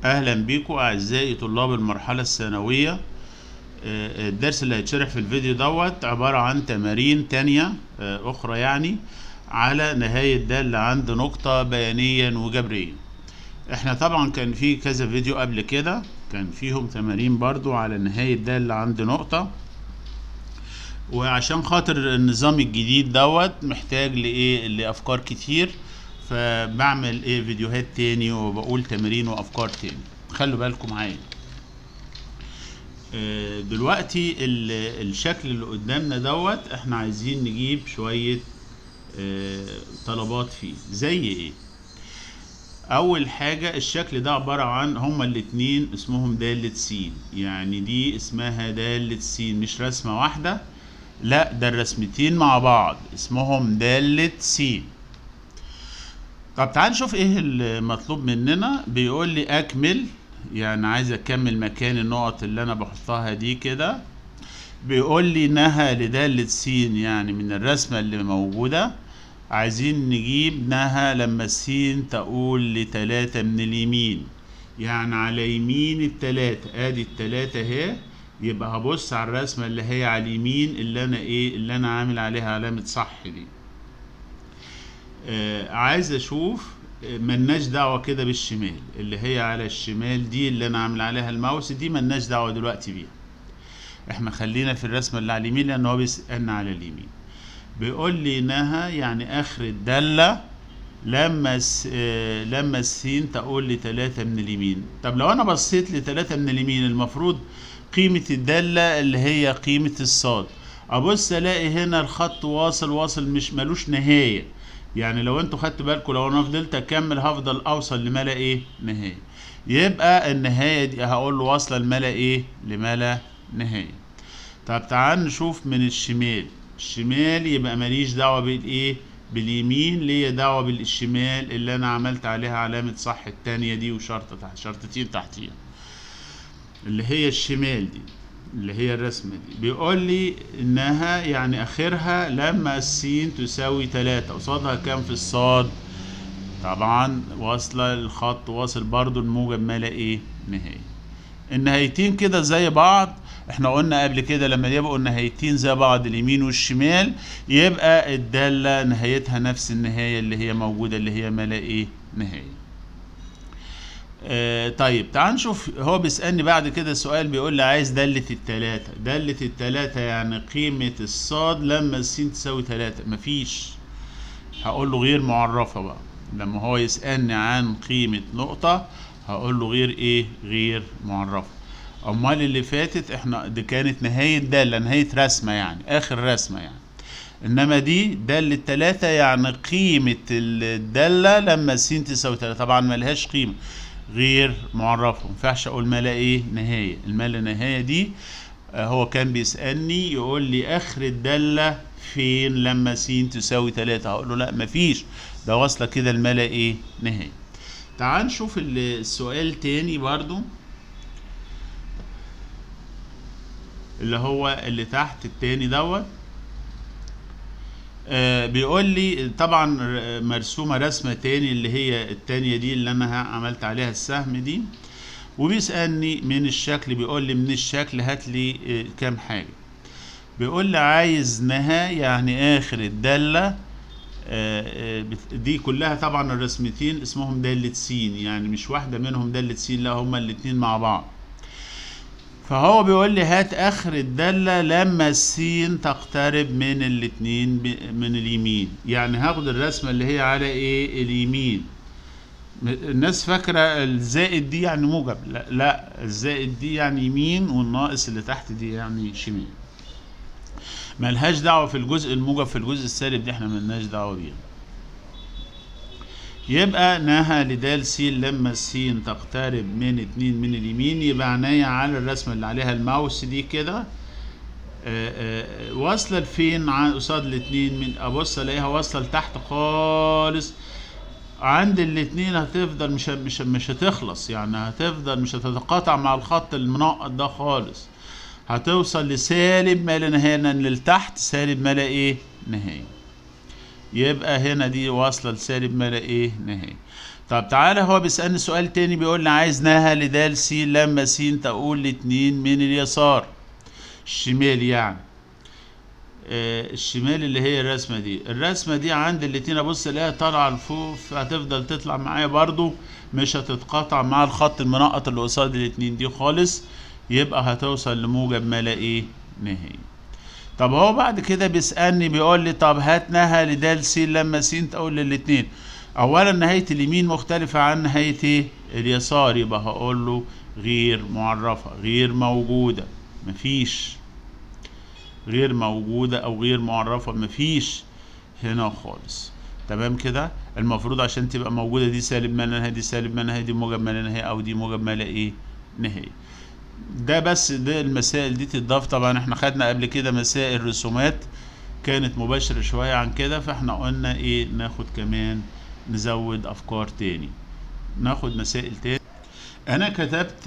اهلا بيكم اعزائي طلاب المرحله الثانويه. الدرس اللي هيتشرح في الفيديو دوت عباره عن تمارين تانية اخرى يعني على نهايه دالة عند نقطه بيانيا وجبريا. احنا طبعا كان في كذا فيديو قبل كده كان فيهم تمارين برضو على نهايه دالة عند نقطه، وعشان خاطر النظام الجديد دوت محتاج لافكار كتير، فبعمل فيديوهات تاني وبقول تمارين وافكار تاني. خلوا بالكم معايا. دلوقتي الشكل اللي قدامنا دوت احنا عايزين نجيب شوية طلبات فيه. زي ايه؟ اول حاجة الشكل ده عبارة عن هما الاتنين اسمهم دالة س، يعني دي اسمها دالة س، مش رسمة واحدة، لا ده الرسمتين مع بعض اسمهم دالة س. طب تعال نشوف ايه المطلوب مننا. بيقول لي اكمل، يعني عايز اكمل مكان النقط اللي انا بحطها دي كده. بيقول لي نهى لدالة س، يعني من الرسمة اللي موجودة عايزين نجيب نهى لما س تقول لتلاتة من اليمين، يعني على يمين التلاتة. ادي التلاتة اهي، يبقى هبص على الرسمة اللي هي على اليمين اللي انا عامل عليها علامة صح دي. عايز اشوف ملناش دعوة كده بالشمال، اللي هي على الشمال دي اللي انا عامل عليها الماوس دي ملناش دعوة دلوقتي بيها. احنا خلينا في الرسمة اللي على اليمين لان هو بيسألنا على اليمين. بيقول لي نهى يعني اخر الدالة لما السين تقول لي تلاتة من اليمين. طب لو انا بصيت لتلاتة من اليمين المفروض قيمة الدالة اللي هي قيمة الصاد، ابص الاقي هنا الخط واصل مش ملوش نهاية. يعني لو انتوا خدتوا بالكم لو انا فضلت اكمل هفضل اوصل لملا نهاية، يبقى النهاية دي هقول له واصلة لملا لملا نهاية. طب تعال نشوف من الشمال. الشمال يبقى ماليش دعوة باليمين، ليا دعوة بالشمال اللي انا عملت عليها علامة صح التانية دي وشرطة تحت شرطتين تحتيها، اللي هي الشمال دي اللي هي الرسمة دي. بيقول لي انها يعني اخرها لما السين تساوي تلاتة، قصادها كام في الصاد؟ طبعا واصلة الخط واصل برضو الموجب ملا نهاية. النهايتين كده زي بعض. احنا قلنا قبل كده لما يبقوا النهايتين زي بعض اليمين والشمال يبقى الدالة نهايتها نفس النهاية اللي هي موجودة اللي هي ملا نهاية. طيب تعال نشوف. هو بيسألني بعد كده سؤال بيقول لي عايز دالة التلاتة. دالة التلاتة يعني قيمة الصاد لما السين تساوي تلاتة. مفيش، هقول له غير معرفة بقى. لما هو يسألني عن قيمة نقطة هقول له غير معرفة. امال اللي فاتت احنا دي كانت نهاية دالة، نهاية رسمة يعني اخر رسمة يعني، انما دي دالة تلاتة يعني قيمة الدالة لما السين تساوي تلاتة. طبعا ملهاش قيمة، غير معرفة. مينفعش اقول ملا نهاية. الملا نهاية دي هو كان بيسألني يقول لي اخر الدالة فين لما س تساوي تلاتة، هقول له لا مفيش، ده واصلة كده الملا نهاية. تعال نشوف السؤال تاني برضو اللي هو اللي تحت التاني دوت. بيقول لي طبعا مرسومة رسمة تاني اللي هي التانية دي اللي انا عملت عليها السهم دي، وبيسألني من الشكل. بيقول لي من الشكل هات لي كام حاجة. بيقول لي عايز نهى يعني اخر الدالة دي كلها. طبعا الرسمتين اسمهم دالة س، يعني مش واحدة منهم دالة س، لا هما الاتنين مع بعض. فهو بيقول لي هات اخر الدالة لما السين تقترب من الاتنين من اليمين. يعني هاخد الرسمة اللي هي على اليمين. الناس فاكرة الزائد دي يعني موجب، لا الزائد دي يعني يمين والناقص اللي تحت دي يعني شمال. ملهاش دعوة في الجزء الموجب، في الجزء السالب دي احنا ملناش دعوة بيها. يبقى نهى لدال س لما السين تقترب من اتنين من اليمين، يبقى عينيا على الرسمة اللي عليها الماوس دي كده. واصلة لفين قصاد الاتنين؟ من ابص الاقيها واصلة لتحت خالص عند الاتنين. هتفضل مش هتخلص، يعني هتفضل مش هتتقاطع مع الخط المنقط ده خالص. هتوصل لسالب ما لا نهاية، لتحت سالب ما لا نهاية. يبقى هنا دي واصلة لسالب ما لا نهاية. طب تعالى هو بيسألني سؤال تاني، بيقول لي عايز نهى لد س لما س تقول لاتنين من اليسار الشمال يعني. الشمال اللي هي الرسمة دي عند الاتنين ابص الاقيها طالعة لفوق، هتفضل تطلع معايا برضو، مش هتتقاطع مع الخط المنقط اللي قصاد الاتنين دي خالص، يبقى هتوصل لموجب ما لا ايه نهائي. طب هو بعد كده بيسألني بيقول لي طب هات نهى لد س لما س تقول للاتنين. اولا نهاية اليمين مختلفة عن نهاية ايه اليسار، يبقى هقول له غير معرفة، غير موجودة، مفيش، غير موجودة او غير معرفة مفيش هنا خالص. تمام كده. المفروض عشان تبقى موجودة دي سالب ما لا نهاية، دي سالب ما لا نهاية، دي موجب ما لا نهاية، او دي موجب ما لا ايه نهاية. ده بس ده المسائل دي تتضاف. طبعا احنا خدنا قبل كده مسائل رسومات كانت مباشرة شوية عن كده، فاحنا قلنا ايه ناخد كمان نزود افكار تاني، ناخد مسائل تاني. انا كتبت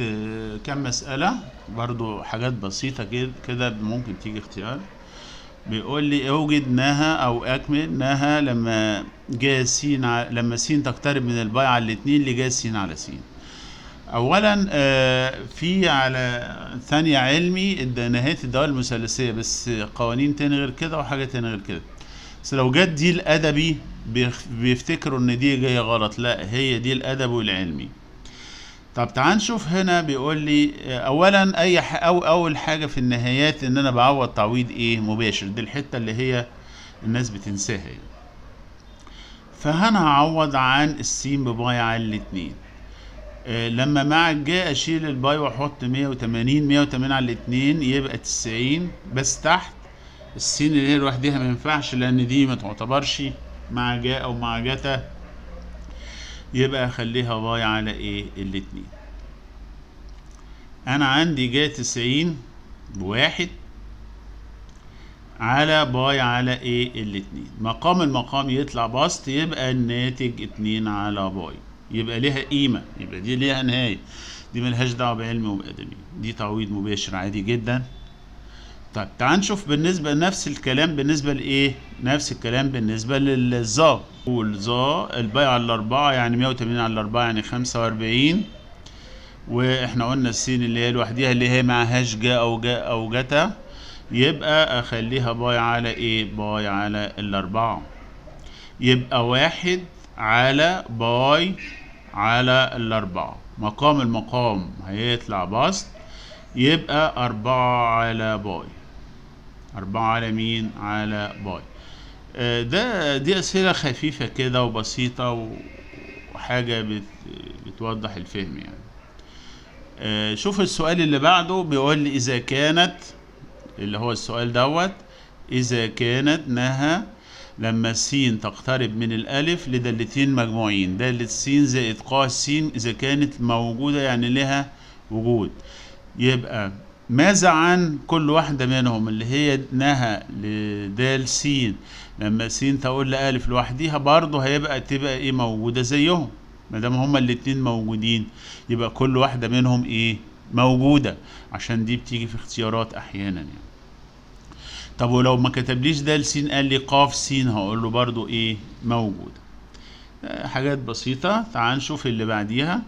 كم مسألة برضو حاجات بسيطة كده ممكن تيجي اختيار. بيقول لي اوجد نهى او اكمل نهى لما جا س لما س تقترب من الباي على الاتنين لجا س على س. اولا في على ثانية علمي نهاية الدوال المثلثية، بس قوانين تاني غير كده وحاجة تاني غير كده. بس لو جت دي الادبي بيفتكروا ان دي جاية غلط، لا هي دي الادبي والعلمي. طب تعال نشوف هنا. بيقول لي اولا اول حاجة في النهايات ان انا بعوض تعويض ايه مباشر، دي الحتة اللي هي الناس بتنساها. فهنا هعوض عن السين بباي على الاتنين. لما مع الجاء اشيل الباي واحط 180 على الاتنين يبقى 90، بس تحت السين اللي هي لوحدها ما ينفعش لان دي ما تعتبرش مع جاء او مع جتا، يبقى اخليها باي على ايه الاتنين. انا عندي جاء 90 بواحد على باي على ايه الاتنين، مقام المقام يطلع بسط، يبقى الناتج 2 على باي، يبقى ليها قيمة، يبقى دي ليها نهاية، دي ملهاش دعوة بعلمي وبأدبي، دي تعويض مباشر عادي جدا. طيب تعال نشوف بالنسبة نفس الكلام بالنسبة لإيه؟ نفس الكلام بالنسبة للظا. والظا الباي على الأربعة يعني 180 على الأربعة يعني 45، وإحنا قلنا السين اللي هي لوحديها اللي هي معهاش جاء أو جتا، يبقى أخليها باي على إيه؟ باي على الأربعة، يبقى 1 على باي على الأربعة، مقام المقام هيطلع بسط، يبقى 4 على باي. 4 على مين؟ على باي. دي أسئلة خفيفة كده وبسيطة وحاجة بتوضح الفهم يعني. شوف السؤال اللي بعده. بيقول لي إذا كانت، اللي هو السؤال دوت، إذا كانت نهى لما س تقترب من الألف لدالتين مجموعين، دالة س زائد ق س إذا كانت موجودة يعني لها وجود، يبقى ماذا عن كل واحدة منهم؟ اللي هي نهى لدال س لما س تقول لألف لوحديها برضه تبقى ايه موجودة زيهم، مادام هما الاتنين موجودين يبقى كل واحدة منهم ايه موجودة، عشان دي بتيجي في اختيارات أحيانا يعني. طب ولو ما كتبليش دال س قال لي قاف س، هقول له برضو ايه موجودة. حاجات بسيطة. تعال نشوف اللي بعديها.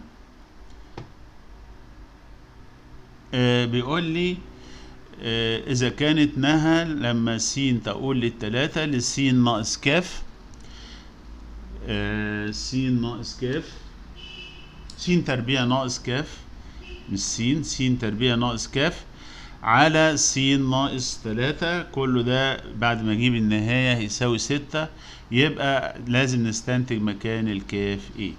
بيقول لي إذا كانت نهى لما س تقول للتلاتة لس ناقص كاف، س ناقص كاف، س تربيع ناقص كاف، مش س تربيع ناقص كاف على س ناقص 3، كله ده بعد ما اجيب النهاية هيساوي 6، يبقى لازم نستنتج مكان الكاف ايه.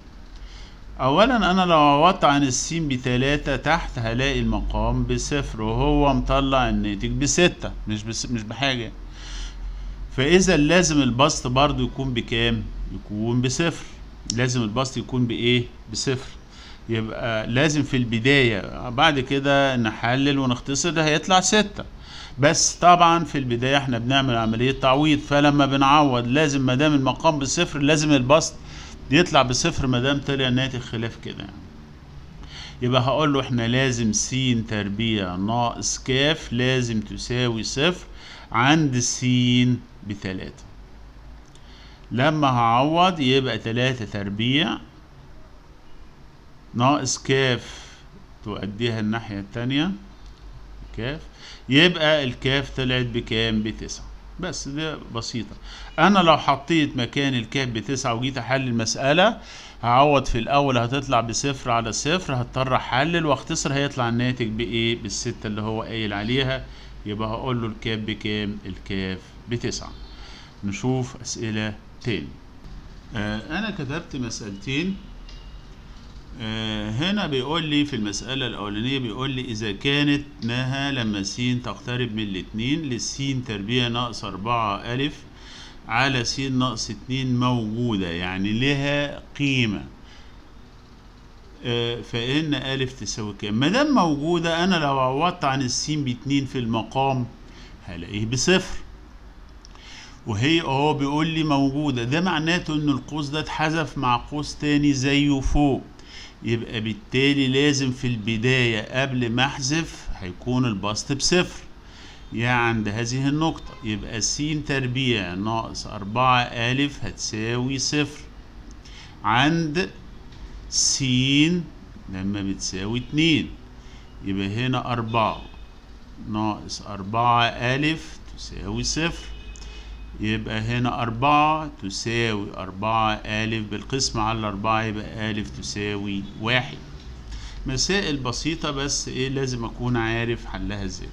اولا انا لو عوضت عن السين ب3 تحت هلاقي المقام ب0 وهو مطلع الناتج ب6 مش بحاجة، فاذا لازم البسط برضو يكون بكام؟ يكون ب0. لازم البسط يكون بايه؟ ب0. يبقى لازم في البداية، بعد كده نحلل ونختصر ده هيطلع 6، بس طبعا في البداية احنا بنعمل عملية تعويض، فلما بنعوض لازم مادام المقام ب0 لازم البسط يطلع ب0 مادام طلع ناتج خلاف كده يعني. يبقى هقول له احنا لازم س تربيع ناقص كاف لازم تساوي 0 عند س ب3. لما هعوض يبقى 3 تربيع ناقص كاف تؤديها الناحية التانية كاف، يبقى الكاف طلعت بكام؟ بتسعة. بس ده بسيطة. أنا لو حطيت مكان الكاف بتسعة وجيت أحل المسألة، هعوض في الأول هتطلع بصفر على صفر، هضطر أحلل وأختصر، هيطلع الناتج بإيه؟ بالستة اللي هو قايل عليها. يبقى هقول له الكاف بكام؟ الكاف بتسعة. نشوف أسئلة تاني. أنا كتبت مسألتين. هنا بيقول لي في المسألة الأولانية، بيقول لي إذا كانت نها لما س تقترب من الاتنين للس تربيع ناقص 4 ألف على س ناقص 2 موجودة، يعني لها قيمة، فإن ألف تساوي كام؟ مادام موجودة، أنا لو عوضت عن السين ب2 في المقام هلاقيه بصفر، وهي اهو بيقول لي موجودة، ده معناته إن القوس ده اتحذف مع قوس تاني زيه فوق، يبقى بالتالي لازم في البداية قبل ما احذف هيكون البسط بصفر، يعني عند هذه النقطة، يبقى س تربيع ناقص 4 ألف هتساوي صفر عند س لما بتساوي 2، يبقى هنا 4 ناقص 4 ألف تساوي صفر، يبقى هنا 4 تساوي 4 ألف بالقسم على 4 يبقى ألف تساوي 1. مسائل بسيطة، بس إيه لازم أكون عارف حلها إزاي.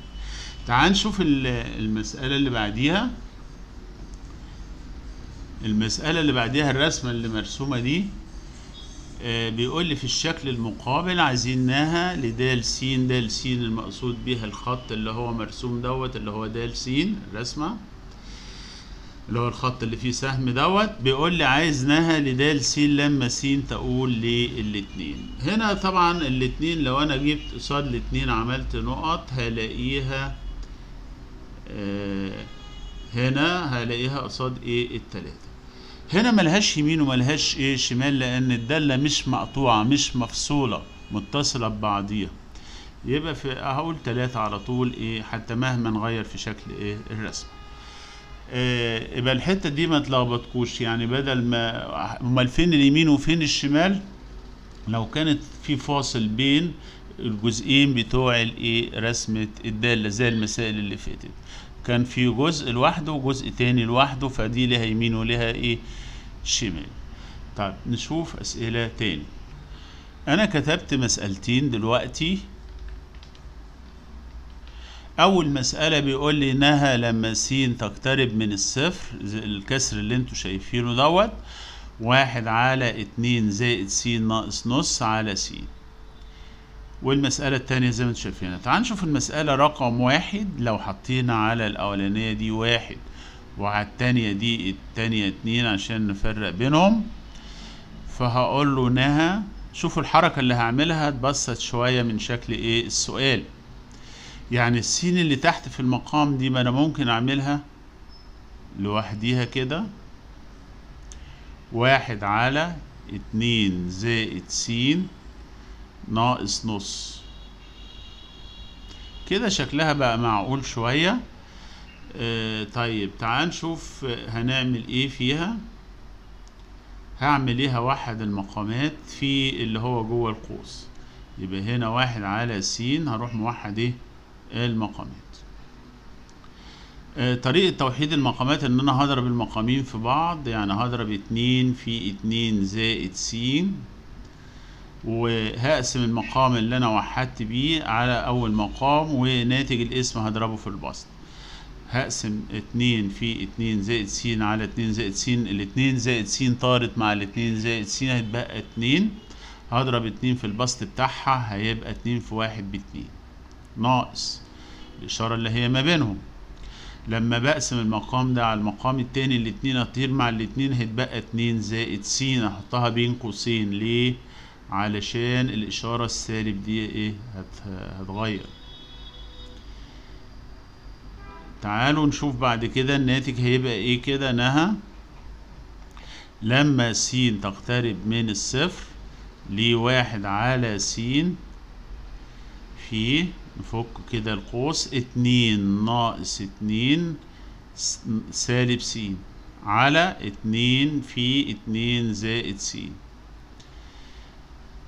تعال نشوف المسألة اللي بعديها. المسألة اللي بعديها الرسمة اللي مرسومة دي، بيقول لي في الشكل المقابل عايزينها لدال س، دال س المقصود بيها الخط اللي هو مرسوم دوت اللي هو دال س، الرسمة اللي هو الخط اللي فيه سهم دوت، بيقول لي عايزناها لدال س لما س تقول للاتنين. هنا طبعا الاتنين لو انا جبت قصاد الاتنين عملت نقط هلاقيها هنا هلاقيها قصاد ايه؟ التلاتة. هنا ملهاش يمين وملهاش ايه؟ شمال، لان الدالة مش مقطوعة مش مفصولة متصلة ببعضيها، يبقى في هقول 3 على طول ايه حتى مهما نغير في شكل ايه الرسم. يبقى الحته دي ما تلخبطكوش، يعني بدل ما امال فين اليمين وفين الشمال؟ لو كانت في فاصل بين الجزئين بتوع الايه رسمه الداله زي المسائل اللي فاتت، كان في جزء لوحده وجزء تاني لوحده، فدي لها يمين ولها ايه شمال. طيب نشوف اسئله تاني. انا كتبت مسألتين دلوقتي. أول مسألة بيقول لي إنها لما س تقترب من الصفر، الكسر اللي انتوا شايفينه دوت 1 على 2 زائد س ناقص نص على س. والمسألة التانية زي ما انتوا شايفينها. تعال نشوف المسألة رقم 1. لو حطينا على الأولانية دي 1 وعلى التانية دي التانية 2 عشان نفرق بينهم، فهقول له إنها، شوفوا الحركة اللي هعملها هتبسط شوية من شكل إيه السؤال. يعني السين اللي تحت في المقام دي ما انا ممكن اعملها لوحديها كده 1 على 2 زائد س ناقص نص، كده شكلها بقى معقول شوية. طيب تعال نشوف هنعمل ايه فيها. هعمل ايه؟ هوحد المقامات في اللي هو جوه القوس، يبقى هنا 1 على س هروح موحد ايه المقامات. طريقة توحيد المقامات ان انا هضرب المقامين في بعض، يعني هضرب 2 في 2 زائد س، وهقسم المقام اللي انا وحدت بيه على اول مقام، وناتج القسم هضربه في البسط. هقسم 2 في 2 زائد س على 2 زائد س، ال2 زائد س طارت مع ال2 زائد س هيتبقى 2، هضرب 2 في البسط بتاعها هيبقى 2 في 1 ب2 ناقص الإشارة اللي هي ما بينهم. لما بقسم المقام ده على المقام التاني الاتنين هتطير مع الاتنين هيتبقى 2 زائد س، هحطها بين قوسين ليه؟ علشان الإشارة السالب دي ايه هتغير. تعالوا نشوف بعد كده الناتج هيبقى ايه كده. نهى لما س تقترب من الصفر ل1 على س في، نفك كده القوس، 2 ناقص 2 سالب س على 2 في 2 زائد س.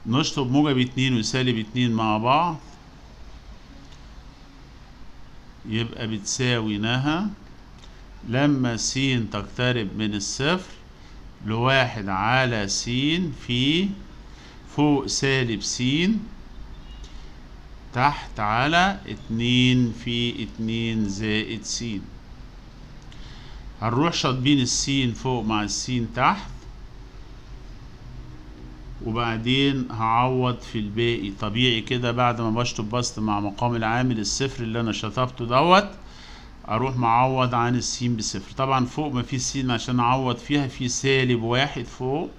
نشطب موجب 2 وسالب 2 مع بعض، يبقى بتساوي نها لما س تقترب من الصفر لواحد على س في فوق سالب س تحت على 2 في 2 زائد س. هنروح شاطبين السين فوق مع السين تحت، وبعدين هعوض في الباقي طبيعي كده. بعد ما بشطب بسط مع مقام العامل الصفر اللي انا شطبته دوت، اروح معوض عن السين بصفر. طبعا فوق ما في سين عشان اعوض فيها في سالب واحد فوق،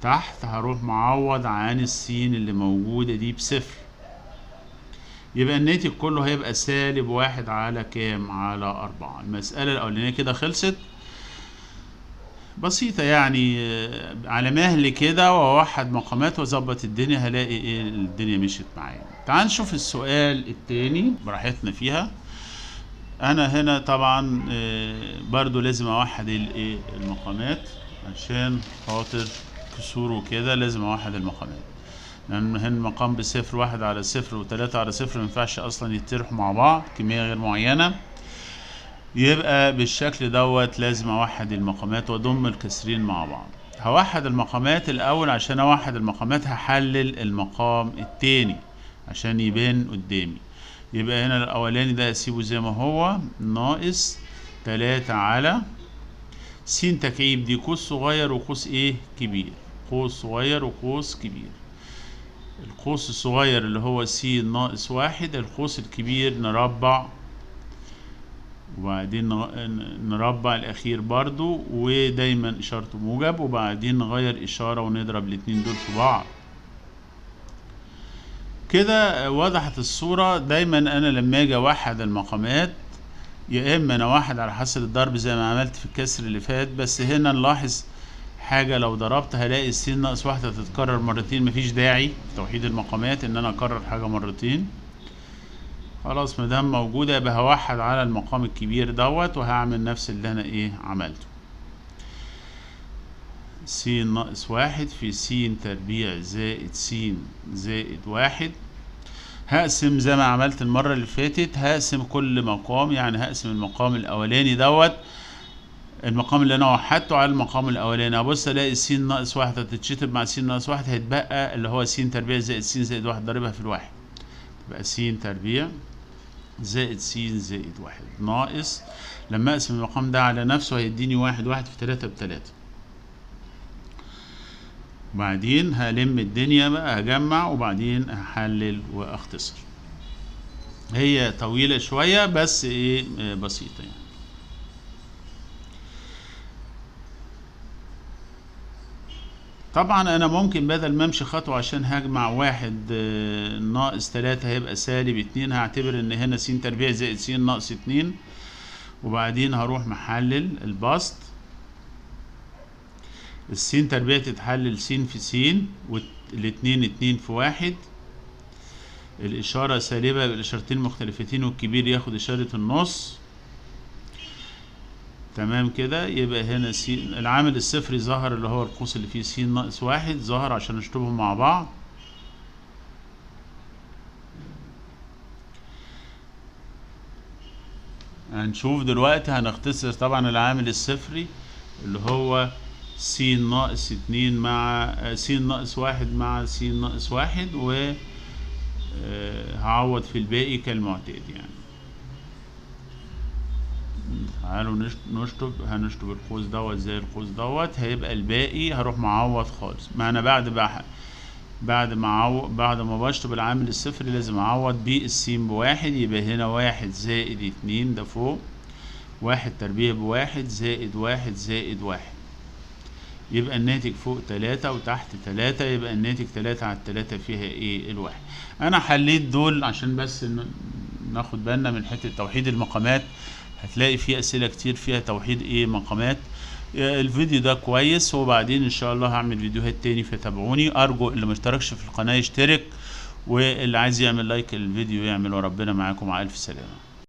تحت هروح معوض عن السين اللي موجودة دي بصفر، يبقى الناتج كله هيبقى سالب واحد على كام؟ على 4. المسألة الأولانية كده خلصت، بسيطة يعني، على مهل كده وأوحد مقامات وأظبط الدنيا هلاقي إيه الدنيا مشيت معايا. تعال نشوف السؤال التاني براحتنا فيها. أنا هنا طبعا برضو لازم أوحد المقامات عشان خاطر كسوره كده، لازم أوحد المقامات، لأن هنا مقام بصفر، واحد على صفر وتلاتة على صفر مينفعش أصلا يتطرحوا مع بعض، كمية غير معينة. يبقى بالشكل دوت لازم أوحد المقامات وأضم الكسرين مع بعض. هوحد المقامات الأول. عشان أوحد المقامات هحلل المقام التاني عشان يبان قدامي. يبقى هنا الأولاني ده هسيبه زي ما هو، ناقص 3 على س تكعيب دي قوس صغير وقوس إيه كبير، قوس صغير وقوس كبير. القوس الصغير اللي هو س ناقص 1، القوس الكبير نربع، وبعدين نربع الأخير برضو ودايما إشارته موجب، وبعدين نغير إشارة ونضرب الاتنين دول في بعض. كده وضحت الصورة. دايما أنا لما أجي أوحد المقامات، يا إما أنا أوحد على حسب الضرب زي ما عملت في الكسر اللي فات، بس هنا نلاحظ حاجة، لو ضربت هلاقي س ناقص 1 هتتكرر مرتين. مفيش داعي في توحيد المقامات إن أنا أكرر حاجة مرتين. خلاص مادام موجودة يبقى هوحد على المقام الكبير دوت وهعمل نفس اللي أنا عملته. س ناقص 1 في س تربيع زائد س زائد 1. هقسم زي ما عملت المرة اللي فاتت، هقسم كل مقام، يعني هقسم المقام الأولاني دوت، المقام اللي أنا وحدته على المقام الأولاني. أبص ألاقي س ناقص 1 هتتشطب مع س ناقص 1، هيتبقى اللي هو س تربيع زائد س زائد 1 ضاربها في الواحد، تبقى س تربيع زائد س زائد 1 ناقص، لما اقسم المقام ده على نفسه هيديني 1 1 في 3 ب3. وبعدين هلم الدنيا بقى، هجمع وبعدين هحلل واختصر. هي طويلة شوية بس بسيطة يعني. طبعا انا ممكن بدل ما امشي خطوة عشان هجمع 1 ناقص 3 هيبقى سالب 2، هعتبر ان هنا س تربيع زائد س ناقص 2، وبعدين هروح محلل البسط. الس تربيع تتحلل س في س، والاتنين 2 في 1. الاشارة سالبة بالاشارتين مختلفتين، والكبير ياخد اشارة النص. تمام كده. يبقى هنا س العامل الصفري ظهر، اللي هو القوس اللي فيه س ناقص 1 ظهر عشان نشطبهم مع بعض. هنشوف دلوقتي هنختصر طبعا العامل الصفري اللي هو س ناقص 2 مع س ناقص 1 مع س ناقص 1، و هعوض في الباقي كالمعتاد يعني. تعالوا نشطب، هنشطب القوس دوت زي القوس دوت، هيبقى الباقي هروح معوض خالص. ما انا بعد ما بشطب العامل الصفري لازم اعوض بالسين بواحد، يبقى هنا 1 زائد 2 ده فوق، 1 تربيع ب1 زائد 1 زائد 1، يبقى الناتج فوق 3 وتحت 3، يبقى الناتج 3 على 3 فيها الواحد. انا حليت دول عشان بس ناخد بالنا من حتة توحيد المقامات. هتلاقي فيه اسئلة كتير فيها توحيد مقامات. الفيديو ده كويس، وبعدين ان شاء الله هعمل فيديوهات تاني، فتابعوني. ارجو اللي مشتركش في القناة يشترك، واللي عايز يعمل لايك للفيديو يعمل، وربنا معاكم مع الف سلامة.